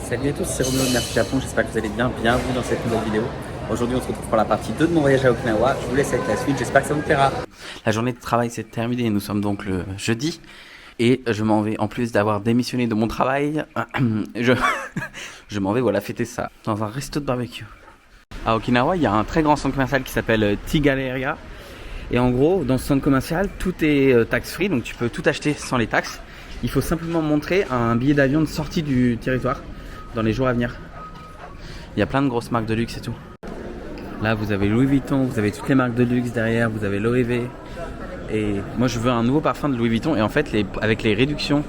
Salut à tous, c'est Romeo de Merci Japon, j'espère que vous allez bien, bienvenue dans cette nouvelle vidéo. Aujourd'hui on se retrouve pour la partie 2 de mon voyage à Okinawa, je vous laisse avec la suite, j'espère que ça vous plaira. La journée de travail s'est terminée, nous sommes donc le jeudi. Et je m'en vais, en plus d'avoir démissionné de mon travail, je m'en vais voilà, fêter ça dans un resto de barbecue. À Okinawa, il y a un très grand centre commercial qui s'appelle T-Galleria. Et en gros, dans ce centre commercial, tout est tax-free, donc tu peux tout acheter sans les taxes. Il faut simplement montrer un billet d'avion de sortie du territoire dans les jours à venir. Il y a plein de grosses marques de luxe et tout. Là, vous avez Louis Vuitton, vous avez toutes les marques de luxe derrière, vous avez Loewe. Et moi, je veux un nouveau parfum de Louis Vuitton. Et en fait, avec les réductions,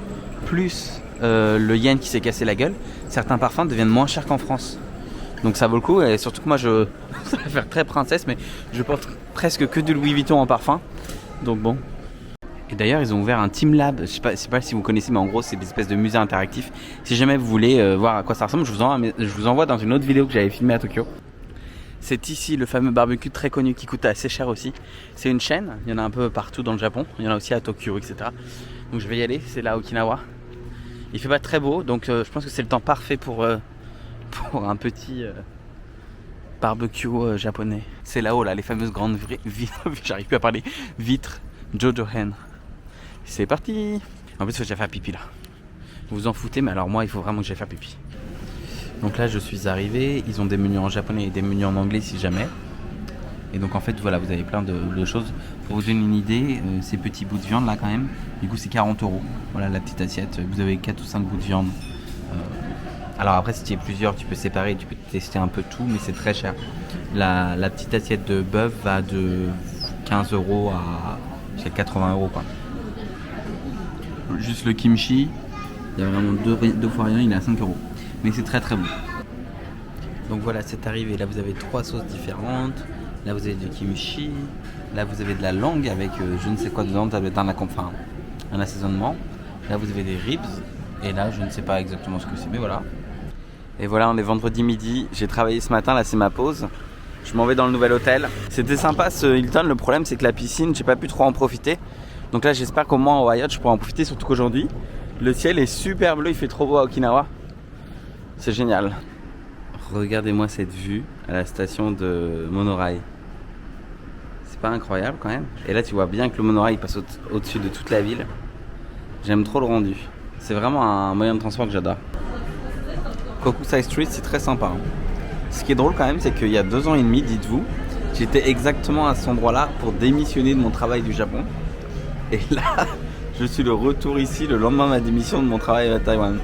plus le yen qui s'est cassé la gueule, certains parfums deviennent moins chers qu'en France. Donc ça vaut le coup. Et surtout que moi, ça va faire très princesse, mais je porte presque que du Louis Vuitton en parfum. Donc bon. Et d'ailleurs, ils ont ouvert un Team Lab. Je sais pas si vous connaissez, mais en gros, c'est des espèces de musées interactifs. Si jamais vous voulez voir à quoi ça ressemble, je vous envoie dans une autre vidéo que j'avais filmée à Tokyo. C'est ici le fameux barbecue très connu qui coûte assez cher aussi. C'est une chaîne, il y en a un peu partout dans le Japon. Il y en a aussi à Tokyo, etc. Donc je vais y aller, c'est là à Okinawa. Il fait pas très beau, donc je pense que c'est le temps parfait pour un petit barbecue japonais. C'est là-haut, là, les fameuses grandes j'arrive plus à parler, vitres Jojohen. C'est parti. En plus, il faut que j'aille faire pipi là. Vous vous en foutez, mais alors moi, il faut vraiment que j'aille faire pipi. Donc là, je suis arrivé. Ils ont des menus en japonais et des menus en anglais si jamais. Et donc en fait, voilà, vous avez plein de choses. Pour vous donner une idée, ces petits bouts de viande là quand même, du coup c'est 40 €. Voilà la petite assiette. Vous avez 4 ou 5 bouts de viande. Alors après, si tu es plusieurs, tu peux séparer, tu peux tester un peu tout, mais c'est très cher. La petite assiette de bœuf va de 15 € à 80 € quoi. Juste le kimchi, il y a vraiment deux fois rien, il est à 5 €. Mais c'est très très bon. Donc voilà, c'est arrivé. Là, vous avez 3 sauces différentes. Là, vous avez du kimchi. Là, vous avez de la langue avec je ne sais quoi dedans. Ça doit être un assaisonnement. Là, vous avez des ribs. Et là, je ne sais pas exactement ce que c'est, mais voilà. Et voilà, on est vendredi midi. J'ai travaillé ce matin. Là, c'est ma pause. Je m'en vais dans le nouvel hôtel. C'était sympa ce Hilton. Le problème, c'est que la piscine, j'ai pas pu trop en profiter. Donc là, j'espère qu'au moins au Hyatt, je pourrai en profiter. Surtout qu'aujourd'hui, le ciel est super bleu. Il fait trop beau à Okinawa. C'est génial. Regardez-moi cette vue à la station de monorail. C'est pas incroyable quand même? Et là tu vois bien que le monorail passe au-dessus de toute la ville. J'aime trop le rendu. C'est vraiment un moyen de transport que j'adore. Kokusai Street, c'est très sympa. Hein. Ce qui est drôle quand même, c'est qu'il y a 2 ans et demi, dites-vous, j'étais exactement à cet endroit-là pour démissionner de mon travail du Japon. Et là, je suis de retour ici le lendemain de ma démission de mon travail à Taïwan.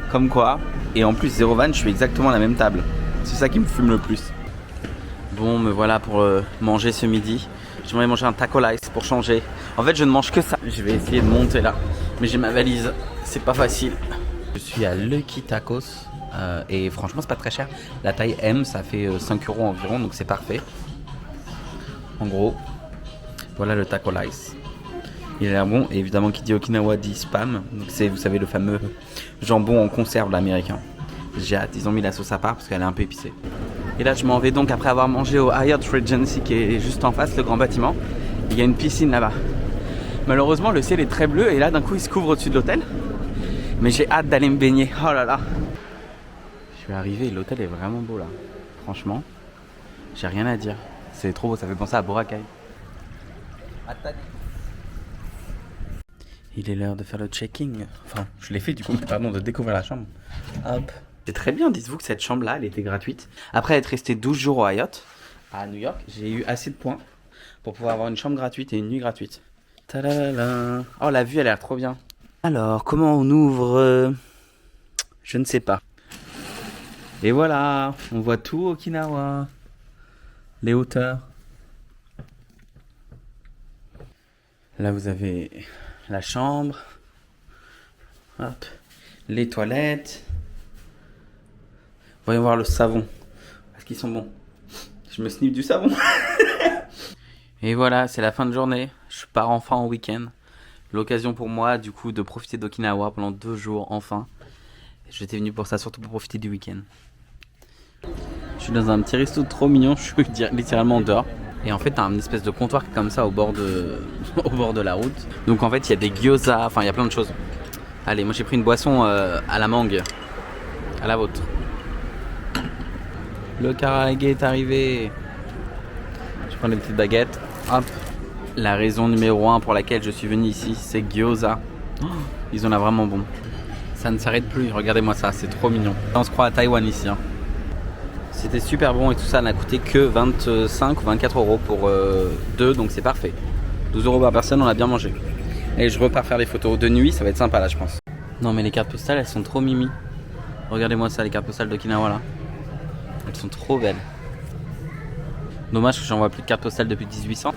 Comme quoi. Et en plus, zéro van, je suis exactement à la même table. C'est ça qui me fume le plus. Bon, me voilà pour manger ce midi. J'aimerais manger un taco rice pour changer. En fait, je ne mange que ça. Je vais essayer de monter là. Mais j'ai ma valise. C'est pas facile. Je suis à Lucky Tacos. Et franchement, c'est pas très cher. La taille M, ça fait 5 € environ. Donc c'est parfait. En gros, voilà le taco rice. Il a l'air bon, et évidemment qui dit Okinawa dit spam. Donc c'est, vous savez, le fameux jambon en conserve là, américain. J'ai hâte, ils ont mis la sauce à part parce qu'elle est un peu épicée. Et là je m'en vais donc après avoir mangé au Hyatt Regency qui est juste en face, le grand bâtiment. Il y a une piscine là-bas. Malheureusement le ciel est très bleu et là d'un coup il se couvre au-dessus de l'hôtel. Mais j'ai hâte d'aller me baigner, oh là là. Je suis arrivé, l'hôtel est vraiment beau là. Franchement, j'ai rien à dire. C'est trop beau, ça fait penser à Boracay. Il est l'heure de faire le checking. Enfin, je l'ai fait du coup, pardon, de découvrir la chambre. Hop. C'est très bien, dites-vous que cette chambre-là, elle était gratuite. Après être resté 12 jours au Hyatt, à New York, j'ai eu assez de points pour pouvoir avoir une chambre gratuite et une nuit gratuite. Tadadada. Oh, la vue, elle a l'air trop bien. Alors, comment on ouvre Je ne sais pas. Et voilà, on voit tout Okinawa. Les hauteurs. Là, vous avez la chambre, hop, les toilettes. Voyons voir le savon. Est-ce qu'ils sont bons? Je me sniffe du savon. Et voilà, c'est la fin de journée. Je pars enfin en week-end. L'occasion pour moi, du coup, de profiter d'Okinawa pendant 2 jours, enfin. J'étais venu pour ça, surtout pour profiter du week-end. Je suis dans un petit resto trop mignon. Je suis littéralement dehors. Et en fait, t'as un espèce de comptoir comme ça au bord de la route. Donc en fait, il y a des gyoza, enfin il y a plein de choses. Allez, moi j'ai pris une boisson à la mangue. À la vôtre. Le karaage est arrivé. Je prends les petites baguettes. Hop. La raison numéro 1 pour laquelle je suis venu ici, c'est gyoza. Oh, ils ont l'air vraiment bon. Ça ne s'arrête plus. Regardez-moi ça, c'est trop mignon. On se croit à Taïwan ici. Hein. C'était super bon et tout ça n'a coûté que 25 ou 24 euros pour 2, donc c'est parfait. 12 euros par personne, on a bien mangé. Et je repars faire des photos de nuit, ça va être sympa là, je pense. Non, mais les cartes postales, elles sont trop mimi. Regardez-moi ça, les cartes postales d'Okinawa là. Elles sont trop belles. Dommage que j'en vois plus de cartes postales depuis 1800.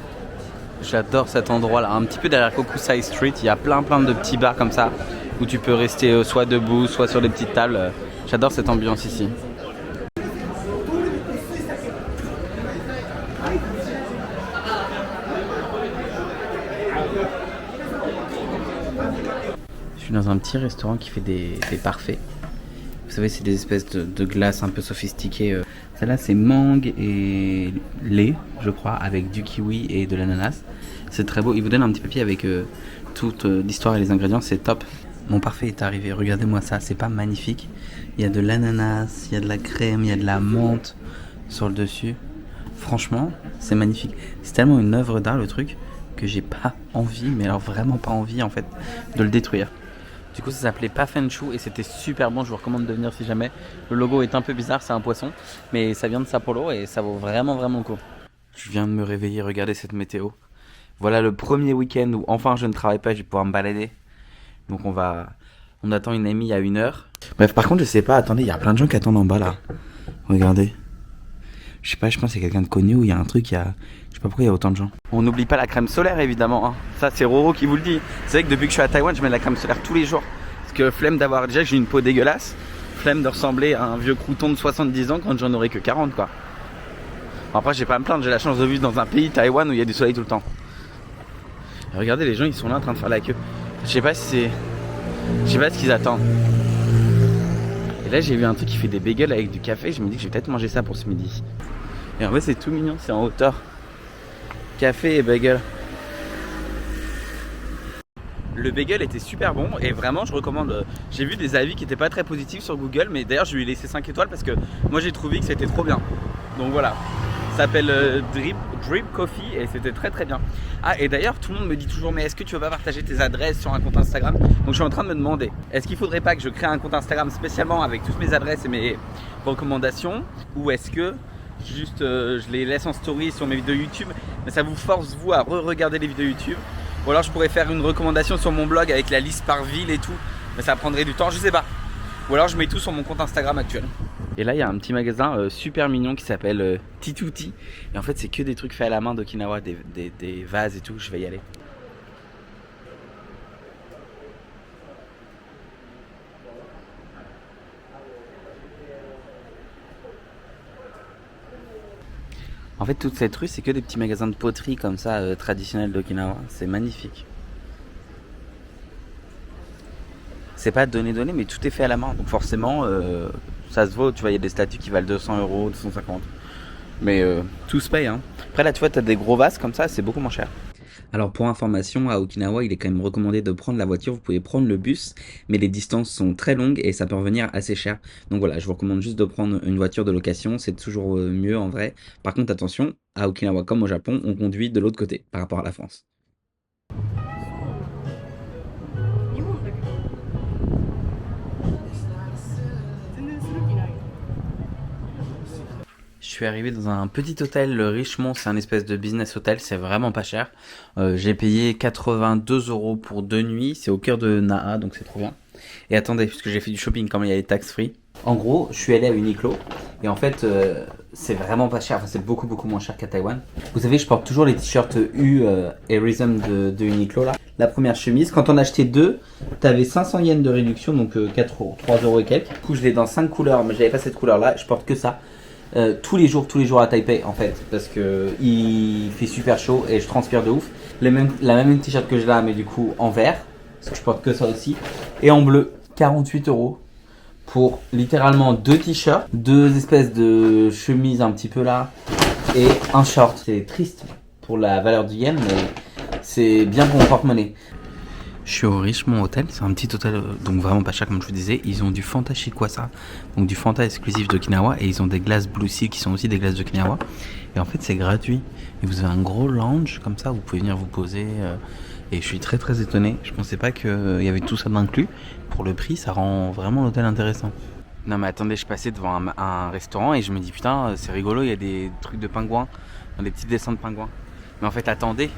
J'adore cet endroit là, un petit peu derrière Kokusai Street. Il y a plein de petits bars comme ça où tu peux rester soit debout, soit sur des petites tables. J'adore cette ambiance ici. Je suis dans un petit restaurant qui fait des parfaits. Vous savez, c'est des espèces de glaces un peu sophistiquées. Celle-là, c'est mangue et lait, je crois, avec du kiwi et de l'ananas. C'est très beau. Il vous donne un petit papier avec toute l'histoire et les ingrédients. C'est top. Mon parfait est arrivé. Regardez-moi ça. C'est pas magnifique? Il y a de l'ananas, il y a de la crème, il y a de la menthe sur le dessus. Franchement, c'est magnifique. C'est tellement une œuvre d'art, le truc, que j'ai pas envie, mais alors vraiment pas envie, en fait, de le détruire. Du coup, ça s'appelait Pafenchu et c'était super bon. Je vous recommande de venir si jamais. Le logo est un peu bizarre, c'est un poisson, mais ça vient de Sapporo et ça vaut vraiment le coup. Je viens de me réveiller, regardez cette météo. Voilà le premier week-end où enfin je ne travaille pas, je vais pouvoir me balader. Donc on attend une amie à 1h. Bref, par contre, je sais pas, attendez, il y a plein de gens qui attendent en bas là. Regardez. Je sais pas, je pense qu'il y a quelqu'un de connu ou il y a un truc, je sais pas pourquoi il y a autant de gens. On n'oublie pas la crème solaire évidemment, hein. Ça c'est Roro qui vous le dit. C'est vrai que depuis que je suis à Taïwan, je mets de la crème solaire tous les jours. Parce que flemme d'avoir, déjà j'ai une peau dégueulasse. Flemme de ressembler à un vieux crouton de 70 ans quand j'en aurais que 40 quoi. Après j'ai pas à me plaindre, j'ai la chance de vivre dans un pays, Taïwan, où il y a du soleil tout le temps. Et regardez les gens, ils sont là en train de faire la queue. Je sais pas ce qu'ils attendent. Et là j'ai vu un truc qui fait des bagels avec du café, je me dis que je vais peut-être manger ça pour ce midi. Et en fait c'est tout mignon, c'est en hauteur. Café et bagel. Le bagel était super bon et vraiment je recommande. J'ai vu des avis qui n'étaient pas très positifs sur Google, mais d'ailleurs je lui ai laissé 5 étoiles parce que moi j'ai trouvé que c'était trop bien. Donc voilà. Ça s'appelle Drip Coffee et c'était très bien. Ah, et d'ailleurs tout le monde me dit toujours, mais est-ce que tu veux pas partager tes adresses sur un compte Instagram? Donc je suis en train de me demander, est-ce qu'il faudrait pas que je crée un compte Instagram spécialement avec toutes mes adresses et mes recommandations, ou est-ce que juste je les laisse en story sur mes vidéos YouTube, mais ça vous force vous à re-regarder les vidéos YouTube? Ou alors je pourrais faire une recommandation sur mon blog avec la liste par ville et tout, mais ça prendrait du temps, je sais pas. Ou alors je mets tout sur mon compte Instagram actuel. Et là il y a un petit magasin super mignon qui s'appelle Tituti. Et en fait c'est que des trucs faits à la main d'Okinawa, des vases et tout, je vais y aller. En fait toute cette rue c'est que des petits magasins de poterie comme ça traditionnels d'Okinawa, c'est magnifique. C'est pas donné mais tout est fait à la main, donc forcément ça se vaut, tu vois, il y a des statues qui valent 200 euros, 250. Mais tout se paye hein. Après là tu vois t'as des gros vases comme ça, c'est beaucoup moins cher. Alors pour information, à Okinawa il est quand même recommandé de prendre la voiture, vous pouvez prendre le bus, mais les distances sont très longues et ça peut revenir assez cher. Donc voilà, je vous recommande juste de prendre une voiture de location, c'est toujours mieux en vrai. Par contre attention, à Okinawa comme au Japon, on conduit de l'autre côté par rapport à la France. Je suis arrivé dans un petit hôtel, le Richemont, c'est un espèce de business hôtel, c'est vraiment pas cher. J'ai payé 82 euros pour 2 nuits, c'est au cœur de Naha, donc c'est trop bien. Et attendez, puisque j'ai fait du shopping comme il y a les tax free. En gros, je suis allé à Uniqlo, et en fait, c'est vraiment pas cher, enfin c'est beaucoup moins cher qu'à Taïwan. Vous savez, je porte toujours les t-shirts U Airism de Uniqlo là. La première chemise, quand on achetait deux, t'avais 500 yens de réduction, donc 4 euros, 3 euros et quelques. Du coup, je l'ai dans 5 couleurs, mais j'avais pas cette couleur là, je porte que ça. Tous les jours à Taipei en fait, parce que il fait super chaud et je transpire de ouf. La même t-shirt que j'ai là, mais du coup en vert, parce que je porte que ça aussi, et en bleu, 48 euros pour littéralement 2 t-shirts, 2 espèces de chemises un petit peu là, et un short. C'est triste pour la valeur du yen, mais c'est bien pour mon porte-monnaie. Je suis au Richemont Hotel, c'est un petit hôtel donc vraiment pas cher comme je vous disais. Ils ont du Fanta Shikwasa, donc du Fanta exclusif d'Okinawa, et ils ont des glaces Blue Seal qui sont aussi des glaces d'Okinawa. Et en fait c'est gratuit. Et vous avez un gros lounge comme ça, vous pouvez venir vous poser. Et je suis très très étonné, je pensais pas qu'il y avait tout ça d'inclus. Pour le prix, ça rend vraiment l'hôtel intéressant. Non mais attendez, je passais devant un restaurant et je me dis putain c'est rigolo, il y a des trucs de pingouins, des petits dessins de pingouins. Mais en fait attendez,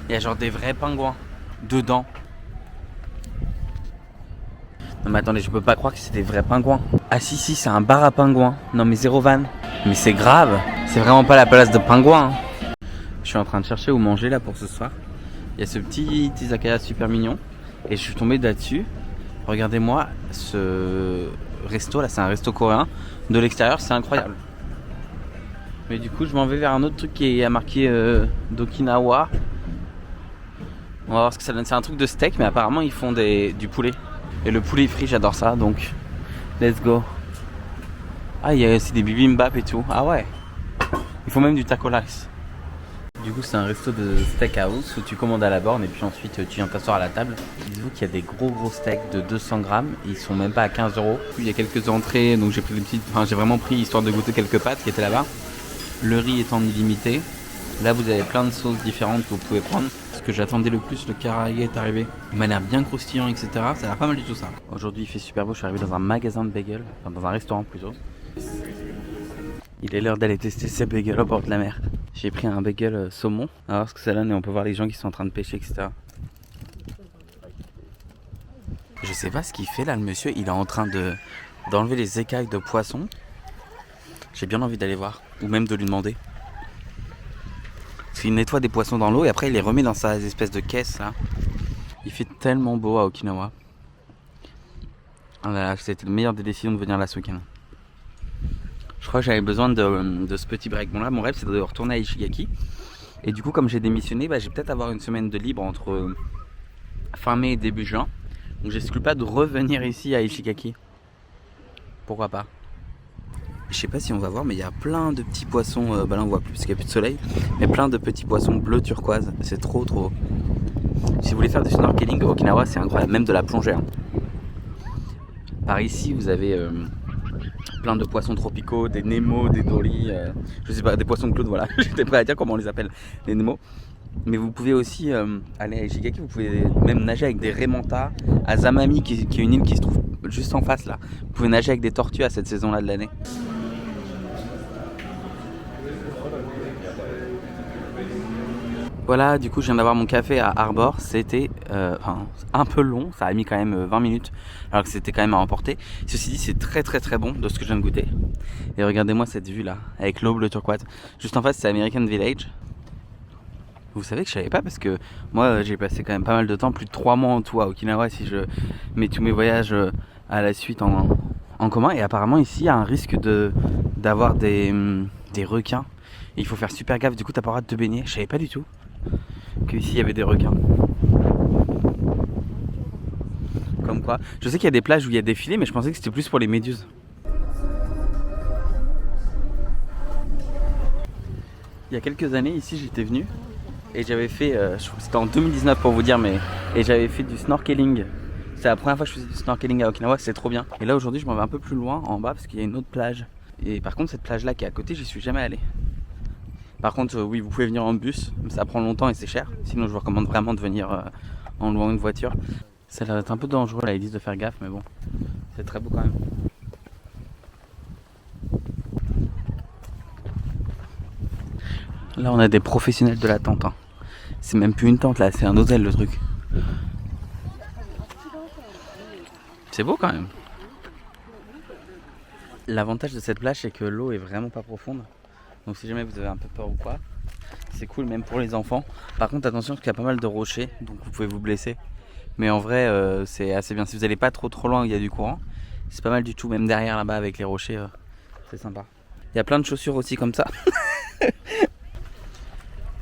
il y a genre des vrais pingouins dedans. Non mais attendez, je peux pas croire que c'est des vrais pingouins. Ah si c'est un bar à pingouins. Non mais zéro van. Mais c'est grave, c'est vraiment pas la place de pingouins. Je suis en train de chercher où manger là pour ce soir. Il y a ce petit izakaya super mignon et je suis tombé là-dessus. Regardez-moi ce resto là, c'est un resto coréen. De l'extérieur c'est incroyable. Mais du coup je m'en vais vers un autre truc qui est marqué d'Okinawa. On va voir ce que ça donne. C'est un truc de steak mais apparemment ils font du poulet. Et le poulet frit j'adore ça donc let's go. Ah il y a aussi des bibimbap et tout. Ah ouais. Ils font même du taco rice. Du coup c'est un resto de steakhouse où tu commandes à la borne et puis ensuite tu viens t'asseoir à la table. Dites-vous qu'il y a des gros steaks de 200 grammes, ils sont même pas à 15 €. Puis il y a quelques entrées donc j'ai pris des petites, j'ai vraiment pris histoire de goûter quelques pâtes qui étaient là-bas. Le riz est en illimité. Là vous avez plein de sauces différentes que vous pouvez prendre. Ce que j'attendais le plus, le karaage est arrivé. Il m'a l'air bien croustillant etc. Ça a l'air pas mal du tout ça. Aujourd'hui il fait super beau, je suis arrivé dans un magasin de bagels, enfin dans un restaurant plutôt. Il est l'heure d'aller tester ces bagels au bord de la mer. J'ai pris un bagel saumon, on va voir ce que ça donne et on peut voir les gens qui sont en train de pêcher, etc. Je sais pas ce qu'il fait là le monsieur, il est en train d'enlever les écailles de poisson. J'ai bien envie d'aller voir, ou même de lui demander. Parce qu'il nettoie des poissons dans l'eau et après il les remet dans sa espèce de caisse là. Il fait tellement beau à Okinawa. Ah là là, c'était le meilleur des décisions de venir là ce week-end. Je crois que j'avais besoin de ce petit break. Bon là mon rêve c'est de retourner à Ishigaki. Et du coup comme j'ai démissionné, j'ai peut-être avoir une semaine de libre entre fin mai et début juin. Donc j'exclus pas de revenir ici à Ishigaki. Pourquoi pas. Je sais pas si on va voir mais il y a plein de petits poissons. Là on voit plus parce qu'il n'y a plus de soleil. Mais plein de petits poissons bleu turquoise. C'est trop beau. Si vous voulez faire du snorkeling à Okinawa c'est incroyable. Même de la plongée. Par ici vous avez... plein de poissons tropicaux, des Nemo, des dory, je sais pas, des poissons Claude, voilà, j'étais prêt à dire comment on les appelle, les Nemo. Mais vous pouvez aussi aller à Ishigaki, vous pouvez même nager avec des Raimanta, à Zamami qui est une île qui se trouve juste en face là. Vous pouvez nager avec des tortues à cette saison là de l'année. Voilà, du coup je viens d'avoir mon café à Arbor, c'était un peu long, ça a mis quand même 20 minutes alors que c'était quand même à emporter. Ceci dit c'est très bon de ce que je viens de goûter. Et regardez-moi cette vue là, avec l'eau bleu turquoise. Juste en face c'est American Village. Vous savez que je savais pas parce que moi j'ai passé quand même pas mal de temps, plus de 3 mois en tout à Okinawa si je mets tous mes voyages à la suite en commun. Et apparemment ici il y a un risque d'avoir des requins. Et il faut faire super gaffe, du coup t'as pas le droit de te baigner, je savais pas du tout qu'ici il y avait des requins. Comme quoi, je sais qu'il y a des plages où il y a des filets, mais je pensais que c'était plus pour les méduses. Il y a quelques années ici j'étais venu et j'avais fait, je crois que c'était en 2019 pour vous dire, et j'avais fait du snorkeling. C'est la première fois que je faisais du snorkeling à Okinawa, c'est trop bien. Et là aujourd'hui je m'en vais un peu plus loin en bas parce qu'il y a une autre plage. Et par contre cette plage là qui est à côté, j'y suis jamais allé. Par contre, oui, vous pouvez venir en bus, mais ça prend longtemps et c'est cher. Sinon, je vous recommande vraiment de venir en louant une voiture. Ça a l'air d'être un peu dangereux, là, ils disent de faire gaffe, mais bon, c'est très beau quand même. Là, on a des professionnels de la tente. Hein. C'est même plus une tente, là, c'est un hôtel, le truc. C'est beau quand même. L'avantage de cette plage, c'est que l'eau est vraiment pas profonde. Donc si jamais vous avez un peu peur ou quoi, c'est cool même pour les enfants. Par contre attention parce qu'il y a pas mal de rochers, donc vous pouvez vous blesser. Mais en vrai c'est assez bien. Si vous n'allez pas trop loin où il y a du courant, c'est pas mal du tout. Même derrière là-bas avec les rochers, c'est sympa. Il y a plein de chaussures aussi comme ça.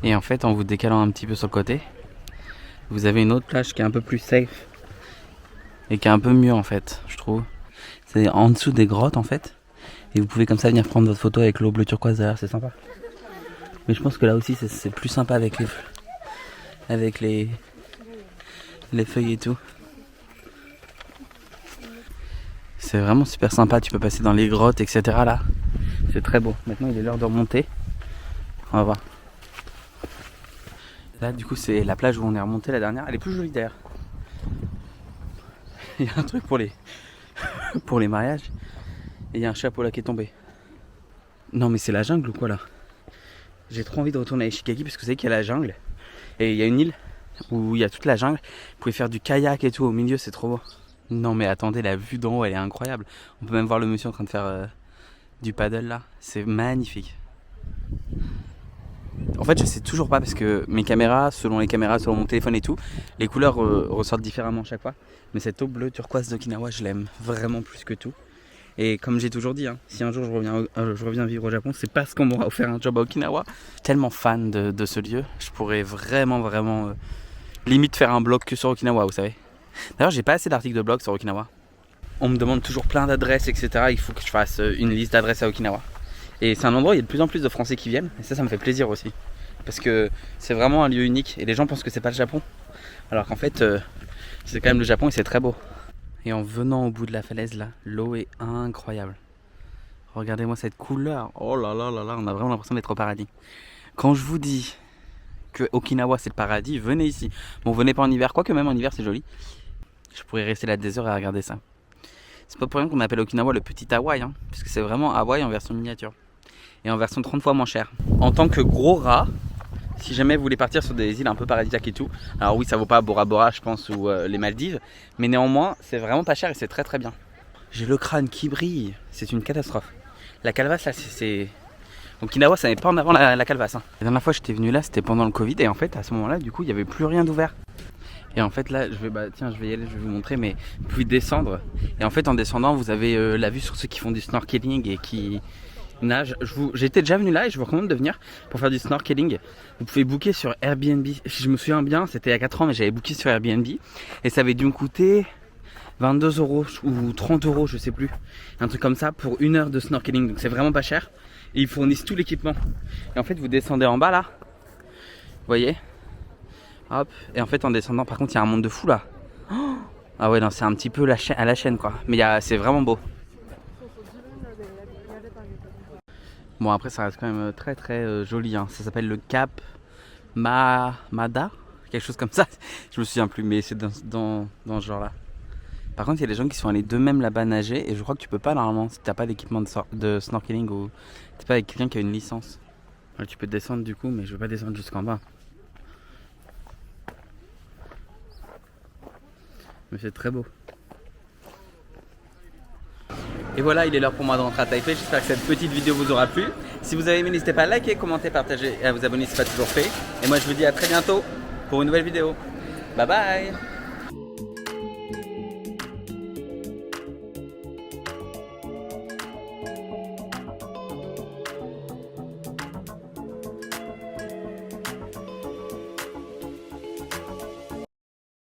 Et en fait en vous décalant un petit peu sur le côté, vous avez une autre plage qui est un peu plus safe. Et qui est un peu mieux en fait, je trouve. C'est en dessous des grottes en fait. Et vous pouvez comme ça venir prendre votre photo avec l'eau bleu turquoise derrière, c'est sympa. Mais je pense que là aussi c'est plus sympa avec les feuilles et tout. C'est vraiment super sympa, tu peux passer dans les grottes, etc. là. C'est très beau. Maintenant il est l'heure de remonter. On va voir. Là du coup c'est la plage où on est remonté la dernière. Elle est plus jolie d'ailleurs. Il y a un truc pour les pour les mariages. Et il y a un chapeau là qui est tombé. Non mais c'est la jungle ou quoi là? J'ai trop envie de retourner à Ishigaki parce que vous savez qu'il y a la jungle. Et il y a une île où il y a toute la jungle. Vous pouvez faire du kayak et tout au milieu, c'est trop beau. Non mais attendez, la vue d'en haut elle est incroyable. On peut même voir le monsieur en train de faire du paddle là. C'est magnifique. En fait je sais toujours pas parce que mes caméras, selon mon téléphone et tout, les couleurs ressortent différemment chaque fois. Mais cette eau bleue turquoise d'Okinawa je l'aime vraiment plus que tout. Et comme j'ai toujours dit, hein, si un jour je reviens vivre au Japon, c'est parce qu'on m'aura offert un job à Okinawa. Je suis tellement fan de ce lieu, je pourrais vraiment limite faire un blog que sur Okinawa, vous savez. D'ailleurs j'ai pas assez d'articles de blog sur Okinawa. On me demande toujours plein d'adresses, etc. Il faut que je fasse une liste d'adresses à Okinawa. Et c'est un endroit où il y a de plus en plus de Français qui viennent. Et ça me fait plaisir aussi. Parce que c'est vraiment un lieu unique. Et les gens pensent que c'est pas le Japon. Alors qu'en fait, c'est quand même le Japon et c'est très beau. Et en venant au bout de la falaise là, l'eau est incroyable. Regardez-moi cette couleur. Oh là là là là, on a vraiment l'impression d'être au paradis. Quand je vous dis que Okinawa c'est le paradis, venez ici. Bon, venez pas en hiver, quoique même en hiver c'est joli. Je pourrais rester là des heures à regarder ça. C'est pas pour rien qu'on appelle Okinawa le petit Hawaï, hein, parce que c'est vraiment Hawaï en version miniature. Et en version 30 fois moins chère. En tant que gros rat, si jamais vous voulez partir sur des îles un peu paradisiaques et tout, alors oui ça vaut pas Bora Bora je pense ou les Maldives, mais néanmoins c'est vraiment pas cher et c'est très très bien. J'ai le crâne qui brille, c'est une catastrophe. La calvasse là c'est... Okinawa ça n'est pas en avant la calvasse. Hein. La dernière fois j'étais venu là c'était pendant le Covid et en fait à ce moment là du coup il n'y avait plus rien d'ouvert. Et en fait là je vais y aller, je vais vous montrer mais vous pouvez descendre. Et en fait en descendant vous avez la vue sur ceux qui font du snorkeling et qui... nage. J'étais déjà venu là et je vous recommande de venir pour faire du snorkeling. Vous pouvez booker sur Airbnb. Si je me souviens bien, c'était il y a 4 ans, mais j'avais booké sur Airbnb et ça avait dû me coûter 22 € ou 30 €, je sais plus. Un truc comme ça pour 1 heure de snorkeling. Donc c'est vraiment pas cher. Et ils fournissent tout l'équipement. Et en fait, vous descendez en bas là. Vous voyez? Hop. Et en fait, en descendant, par contre, il y a un monde de fou là. Oh, ah ouais, non, c'est un petit peu à la chaîne quoi. Mais c'est vraiment beau. Bon après ça reste quand même très très joli hein. Ça s'appelle le Cap Mada, quelque chose comme ça. Je me souviens plus mais c'est dans ce genre là. Par contre il y a des gens qui sont allés d'eux-mêmes là-bas nager et je crois que tu peux pas normalement si t'as pas d'équipement de snorkeling ou t'es pas avec quelqu'un qui a une licence. Alors, tu peux descendre du coup mais je veux pas descendre jusqu'en bas. Mais c'est très beau. Et voilà, il est l'heure pour moi de rentrer à Taipei. J'espère que cette petite vidéo vous aura plu. Si vous avez aimé, n'hésitez pas à liker, commenter, partager et à vous abonner si ce n'est pas toujours fait. Et moi, je vous dis à très bientôt pour une nouvelle vidéo. Bye bye!